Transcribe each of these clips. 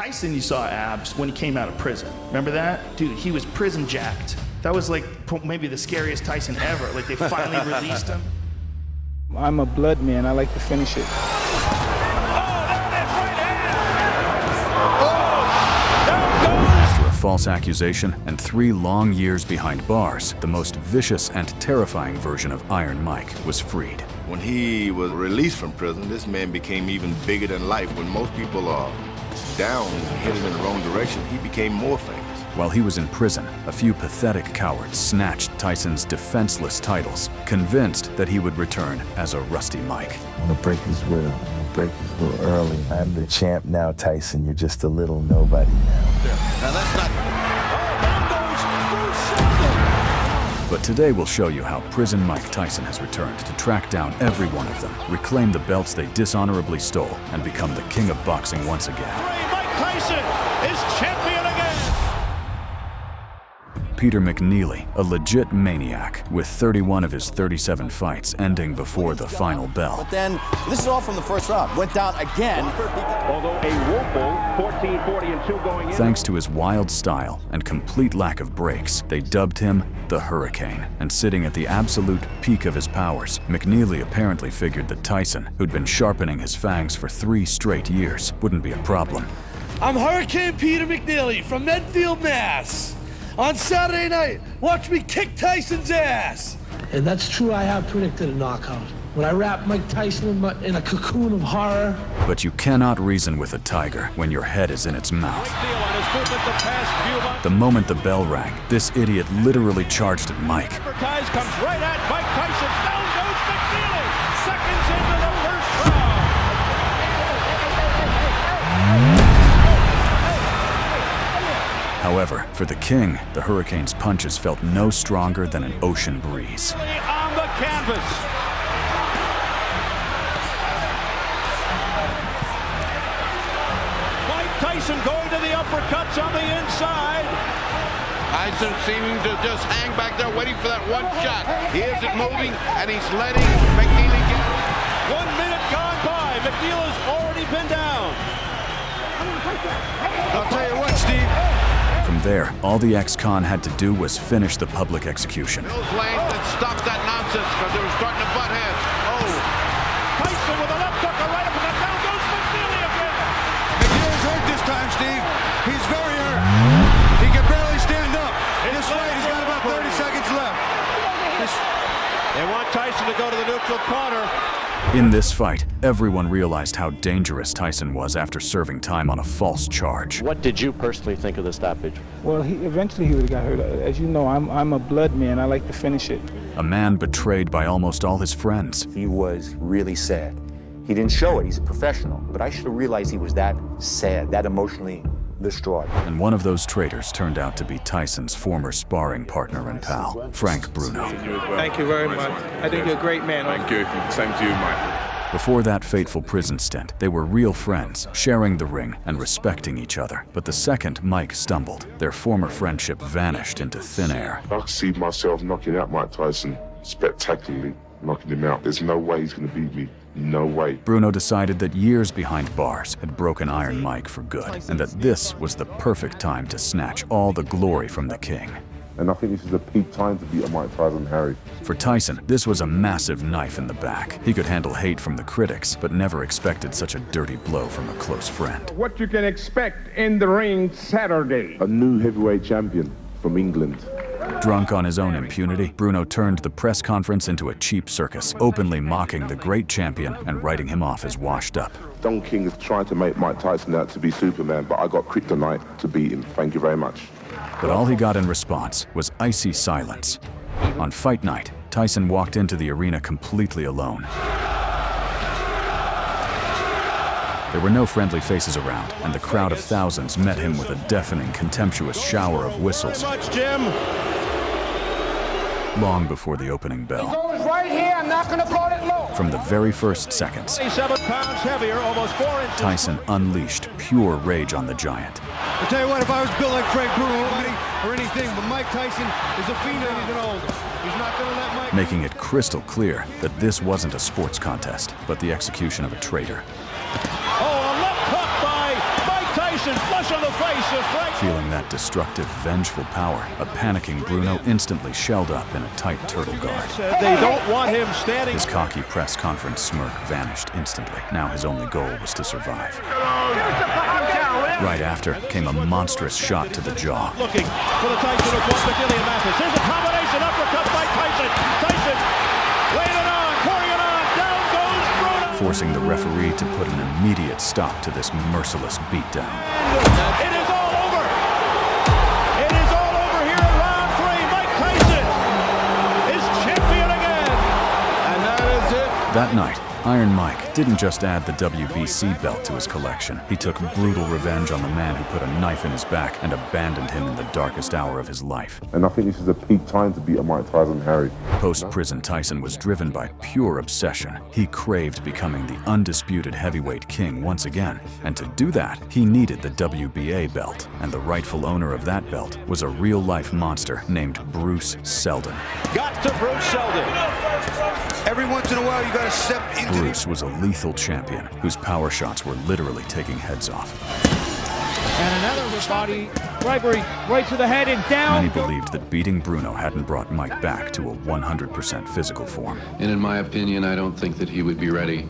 Tyson, you saw abs when he came out of prison. Remember that? Dude, he was prison jacked. That was like maybe the scariest Tyson ever. Like they finally released him. I'm a blood man. I like to finish it. After a false accusation and 3 long years behind bars, the most vicious and terrifying version of Iron Mike was freed. When he was released from prison, this man became even bigger than life. When most people are down and headed in the wrong direction, he became more famous. While he was in prison, a few pathetic cowards snatched Tyson's defenseless titles, convinced that he would return as a Rusty Mike. I'm gonna break his will. I'm gonna break his will early. I'm the champ now, Tyson. You're just a little nobody now. Now that's not... But today we'll show you how prison Mike Tyson has returned to track down every one of them, reclaim the belts they dishonorably stole, and become the king of boxing once again. Mike Tyson is champion again! Peter McNeely, a legit maniac, with 31 of his 37 fights ending before the final bell. But then, this is all from the first round. Went down again. Although a woeful 14-40-2 going in. Thanks to his wild style and complete lack of breaks, they dubbed him the Hurricane. And sitting at the absolute peak of his powers, McNeely apparently figured that Tyson, who'd been sharpening his fangs for 3 straight years, wouldn't be a problem. I'm Hurricane Peter McNeely from Medfield, Mass. On Saturday night, watch me kick Tyson's ass. And that's true, I have predicted a knockout. When I wrap Mike Tyson in a cocoon of horror. But you cannot reason with a tiger when your head is in its mouth. The moment the bell rang, this idiot literally charged at Mike. Comes right at Mike Tyson. Down goes McNeely. Seconds into the first round. However, for the King, the Hurricane's punches felt no stronger than an ocean breeze. On the canvas. Mike Tyson going to the uppercuts on the inside. Tyson seeming to just hang back there waiting for that one shot. He isn't moving, and he's letting McNeely get it. 1 minute gone by. McNeely's already been down. I'll tell you what, Steve. From there, all the ex-con had to do was finish the public execution. Those lanes that stopped that nonsense because they were starting to butt heads. Oh. Tyson with a left hook, a right up, and down goes McNeely again. McNeely's hurt this time, Steve. He's very hurt. He can barely stand up. This fight, he's got about 30 seconds left. They want Tyson to go to the neutral corner. In this fight, everyone realized how dangerous Tyson was after serving time on a false charge. What did you personally think of the stoppage? Well, eventually he would have got hurt. As you know, I'm a blood man. I like to finish it. A man betrayed by almost all his friends. He was really sad. He didn't show it. He's a professional. But I should have realized he was that sad, that emotionally distraught. And one of those traitors turned out to be Tyson's former sparring partner and pal, Frank Bruno. Thank you very much. I think you're a great man. Thank you. Same to you, Mike. Before that fateful prison stint, they were real friends, sharing the ring and respecting each other. But the second Mike stumbled, their former friendship vanished into thin air. I could see myself knocking out Mike Tyson, spectacularly knocking him out. There's no way he's going to beat me. No way. Bruno decided that years behind bars had broken Iron Mike for good, and that this was the perfect time to snatch all the glory from the King. And I think this is the peak time to beat Mike Tyson, Harry. For Tyson, this was a massive knife in the back. He could handle hate from the critics, but never expected such a dirty blow from a close friend. What you can expect in the ring Saturday. A new heavyweight champion from England. Drunk on his own impunity, Bruno turned the press conference into a cheap circus, openly mocking the great champion and writing him off as washed up. Don King is trying to make Mike Tyson out to be Superman, but I got kryptonite to beat him. Thank you very much. But all he got in response was icy silence. On fight night, Tyson walked into the arena completely alone. There were no friendly faces around, and the crowd of thousands met him with a deafening, contemptuous shower of whistles. Long before the opening bell. Right here, I'm not going to blow it low. From the very first seconds, 7 pounds heavier, almost 4 inches. Tyson unleashed pure rage on the giant. I'll tell you what, if I was built like Frank Bruno or anything, but Mike Tyson is a phenom. He's an old. He's not going to let Mike... Making it crystal clear that this wasn't a sports contest, but the execution of a traitor. Oh, a left hook by Mike Tyson. Tyson flush on the face of Frank. Feeling that destructive, vengeful power, a panicking Bruno instantly shelled up in a tight turtle guard. They don't want him standing. His cocky press conference smirk vanished instantly. Now his only goal was to survive. Right after came a monstrous shot to the jaw. Looking for the Tyson of McNeely and Mathis. Here's a combination uppercut by Tyson. Tyson laying it on, pouring it on. Down goes Bruno. Forcing the referee to put an immediate stop to this merciless beatdown. It is all over. It is all over here in round 3. Mike Tyson is champion again. And that is it. That night, Iron Mike didn't just add the WBC belt to his collection. He took brutal revenge on the man who put a knife in his back and abandoned him in the darkest hour of his life. And I think this is a peak time to beat a Mike Tyson Harry. Post-prison Tyson was driven by pure obsession. He craved becoming the undisputed heavyweight king once again. And to do that, he needed the WBA belt. And the rightful owner of that belt was a real-life monster named Bruce Seldon. Got to Bruce Seldon. Every once in a while, you got to step into. Bruce was a lethal champion whose power shots were literally taking heads off. And another body bribery right to the head and down. Many believed that beating Bruno hadn't brought Mike back to a 100% physical form. And in my opinion, I don't think that he would be ready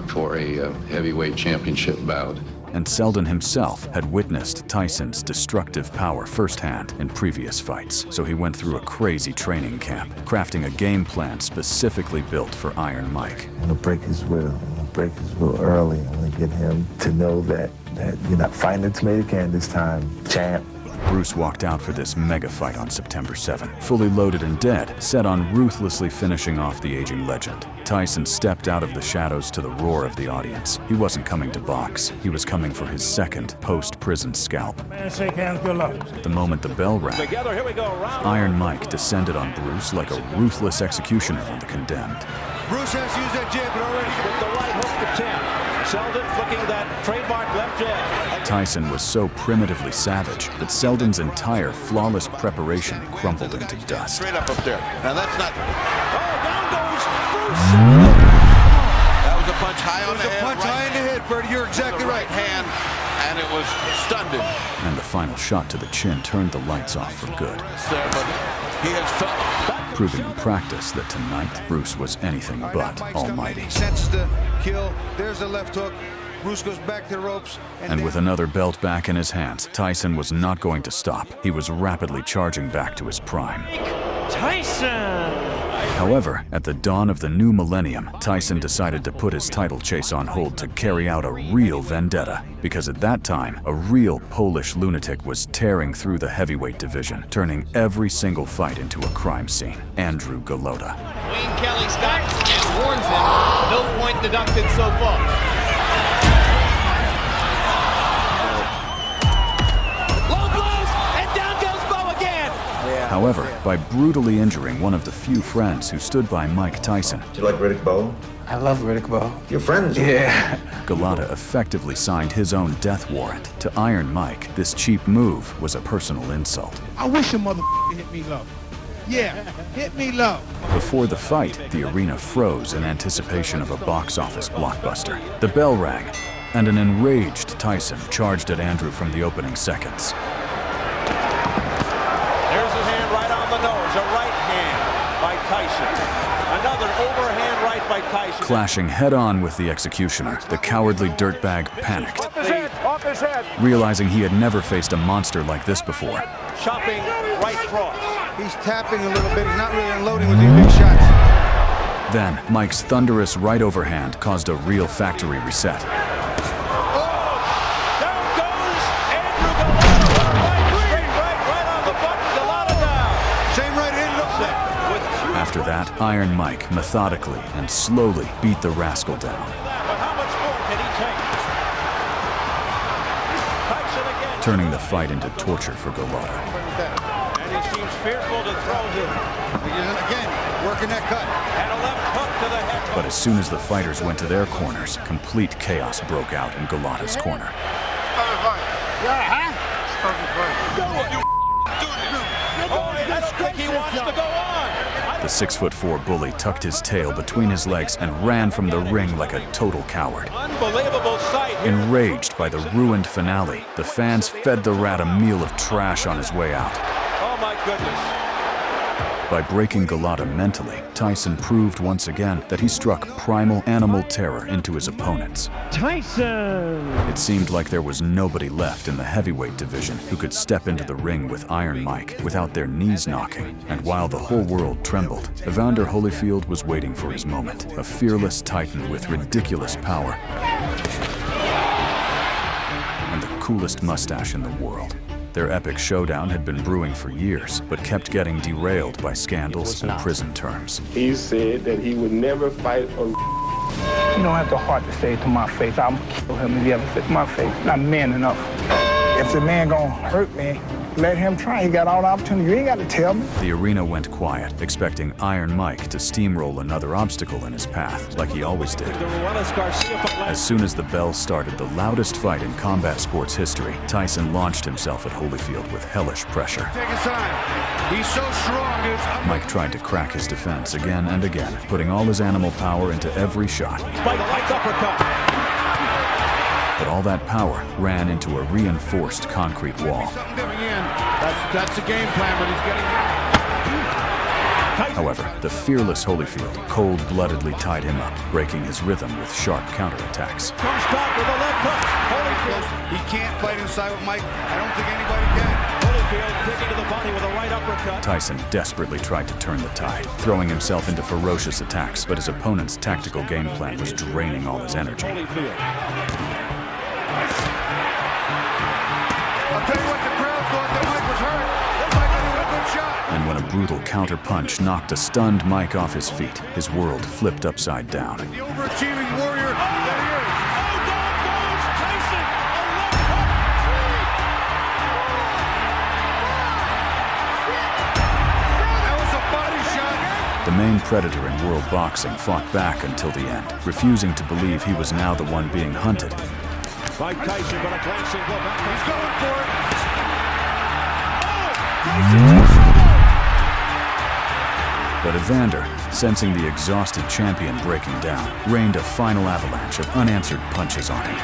for a heavyweight championship bout. And Seldon himself had witnessed Tyson's destructive power firsthand in previous fights, so he went through a crazy training camp, crafting a game plan specifically built for Iron Mike. I'm gonna break his will. I'm gonna break his will early. I'm gonna get him to know that you're not fighting a tomato can this time, champ. Bruce walked out for this mega fight on September 7, fully loaded and dead, set on ruthlessly finishing off the aging legend. Tyson stepped out of the shadows to the roar of the audience. He wasn't coming to box. He was coming for his second post-prison scalp. Shake hands, good luck. The moment the bell rang, Together, here we go. Round Iron Mike descended on Bruce like a ruthless executioner on the condemned. Bruce has used that jab, but already with the right hook to 10. Seldon flicking that trademark left jab. Tyson was so primitively savage that Seldon's entire flawless preparation crumbled into dust. Straight up there. Now that's not. Oh, down goes Bruce. That was a punch high on the head. punch high in the head, Freddie. You're exactly right. Hand, and it was stunned him. And the final shot to the chin turned the lights off for good. There, but he has felt. Proving in practice that tonight, Bruce was anything but almighty. Senses the kill. There's the left hook. Bruce goes back to the ropes. And with another belt back in his hands, Tyson was not going to stop. He was rapidly charging back to his prime. Tyson! However, at the dawn of the new millennium, Tyson decided to put his title chase on hold to carry out a real vendetta. Because at that time, a real Polish lunatic was tearing through the heavyweight division, turning every single fight into a crime scene. Andrew Golota. Wayne Kelly stops and warns him. No point deducted so far. However, by brutally injuring one of the few friends who stood by Mike Tyson. Do you like Riddick Bowe? I love Riddick Bowe. Your friends? Yeah. Golota effectively signed his own death warrant. To Iron Mike, this cheap move was a personal insult. I wish a motherfucker hit me low. Yeah, hit me low. Before the fight, the arena froze in anticipation of a box office blockbuster. The bell rang, and an enraged Tyson charged at Andrew from the opening seconds. A right hand by Tyson. Another overhand right by Tyson. Clashing head-on with the executioner, the cowardly dirtbag panicked. Off his head. Realizing he had never faced a monster like this before. Chopping right cross. He's tapping a little bit. He's not really unloading with these big shots. Then, Mike's thunderous right overhand caused a real factory reset. After that, Iron Mike methodically and slowly beat the rascal down. But how much more can he take? Tyson again. Turning the fight into torture for Golota. And he seems fearful to throw him. Again, working that cut. And a left hook to the head. But as soon as the fighters went to their corners, complete chaos broke out in Golota's corner. looks like he wants to go on. The 6'4" bully tucked his tail between his legs and ran from the ring like a total coward. Unbelievable sight. Enraged by the ruined finale, the fans fed the rat a meal of trash on his way out. Oh my goodness. By breaking Golota mentally, Tyson proved once again that he struck primal animal terror into his opponents. Tyson! It seemed like there was nobody left in the heavyweight division who could step into the ring with Iron Mike without their knees knocking. And while the whole world trembled, Evander Holyfield was waiting for his moment, a fearless titan with ridiculous power and the coolest mustache in the world. Their epic showdown had been brewing for years, but kept getting derailed by scandals and prison terms. He said that he would never fight a... You don't have the heart to say it to my face. I'll kill him if he ever said to my face. Not man enough. If the man gonna hurt me, let him try. He got all the opportunity. You ain't got to tell me. The arena went quiet, expecting Iron Mike to steamroll another obstacle in his path, like he always did. As soon as the bell started the loudest fight in combat sports history, Tyson launched himself at Holyfield with hellish pressure. Take his time. He's so strong. Mike tried to crack his defense again and again, putting all his animal power into every shot. But all that power ran into a reinforced concrete wall. That's the game plan, but he's getting However, the fearless Holyfield cold-bloodedly tied him up, breaking his rhythm with sharp counterattacks. Comes back with a left hook. Holyfield, he can't fight inside with Mike. I don't think anybody can. Holyfield kicking to the body with a right uppercut. Tyson desperately tried to turn the tide, throwing himself into ferocious attacks, but his opponent's tactical game plan was draining all his energy. I'll tell you what, the crowd thought that Mike was hurt. That might have been a good shot. And when a brutal counter-punch knocked a stunned Mike off his feet, his world flipped upside down. The overachieving warrior that he is. Oh, down goes Tyson. That was a body shot. The main predator in world boxing fought back until the end, refusing to believe he was now the one being hunted. Mike Tyson, but a glancing blow back. He's going for it. But Evander, sensing the exhausted champion breaking down, rained a final avalanche of unanswered punches on him.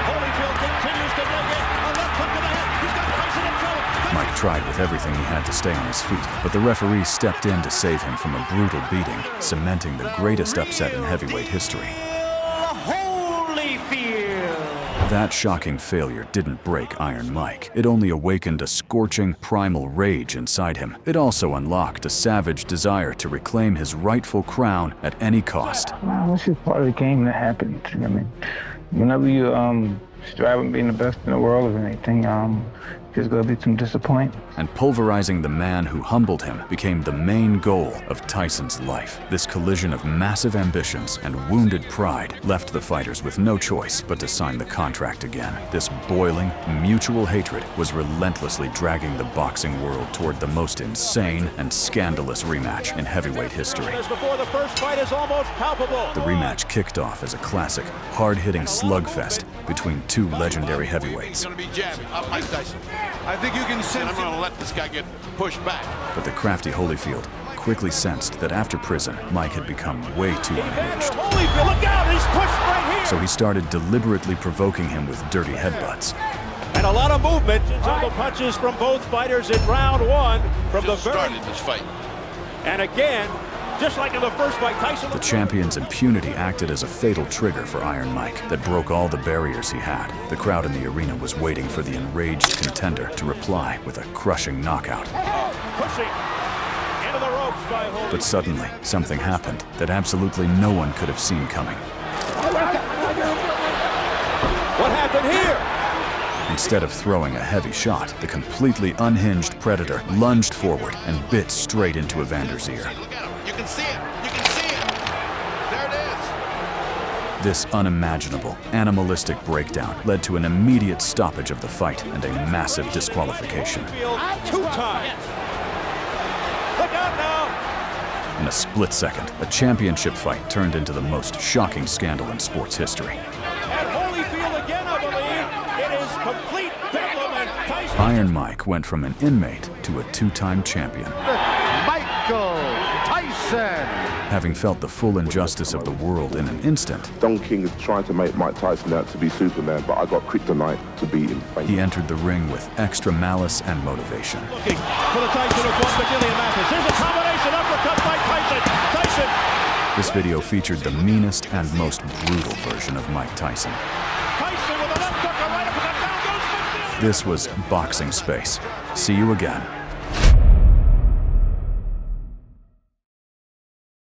Holyfield continues to make it. A left hook to the head. He's got Tyson in trouble. Mike tried with everything he had to stay on his feet, but the referee stepped in to save him from a brutal beating, cementing the greatest upset in heavyweight history. That shocking failure didn't break Iron Mike. It only awakened a scorching, primal rage inside him. It also unlocked a savage desire to reclaim his rightful crown at any cost. Well, this is part of the game that happens. I mean, whenever you strive at being the best in the world or anything, there's gonna be some disappointment. And pulverizing the man who humbled him became the main goal of Tyson's life. This collision of massive ambitions and wounded pride left the fighters with no choice but to sign the contract again. This boiling, mutual hatred was relentlessly dragging the boxing world toward the most insane and scandalous rematch in heavyweight history. Before the first fight is almost palpable. The rematch kicked off as a classic, hard-hitting slugfest between two legendary heavyweights. He's going to be jabbing up Mike Tyson. I think you can sense I'm going to let this guy get pushed back. But the crafty Holyfield quickly sensed that after prison, Mike had become way too unhinged. Holyfield, look out! He's pushed right here. So he started deliberately provoking him with dirty headbutts. And a lot of movement. Jungle punches from both fighters in round one. From Just the very started this fight. And again, just like in the first fight, Tyson. The champion's impunity acted as a fatal trigger for Iron Mike that broke all the barriers he had. The crowd in the arena was waiting for the enraged contender to reply with a crushing knockout. Pushing into the ropes by Holyfield. But suddenly, something happened that absolutely no one could have seen coming. What happened here? Instead of throwing a heavy shot, the completely unhinged predator lunged forward and bit straight into Evander's ear. Look at him. You can see it. You can see it. There it is. This unimaginable, animalistic breakdown led to an immediate stoppage of the fight and a massive disqualification. 2 times. Look out now. In a split second, a championship fight turned into the most shocking scandal in sports history. And Holyfield again, I believe. It is complete bedlam, and Tyson. Iron Mike went from an inmate to a two-time champion. Michael Tyson. Having felt the full injustice of the world in an instant, Don King is trying to make Mike Tyson out to be Superman, but I got kryptonite to beat him. he entered the ring with extra malice and motivation. Looking for the Tyson of one McNeely and Mathis. Here's a combination uppercut by Tyson. Tyson. This video featured the meanest and most brutal version of Mike Tyson. Tyson with a left hook, a right uppercut. Down goes McNeely. This was Boxing Space. See you again.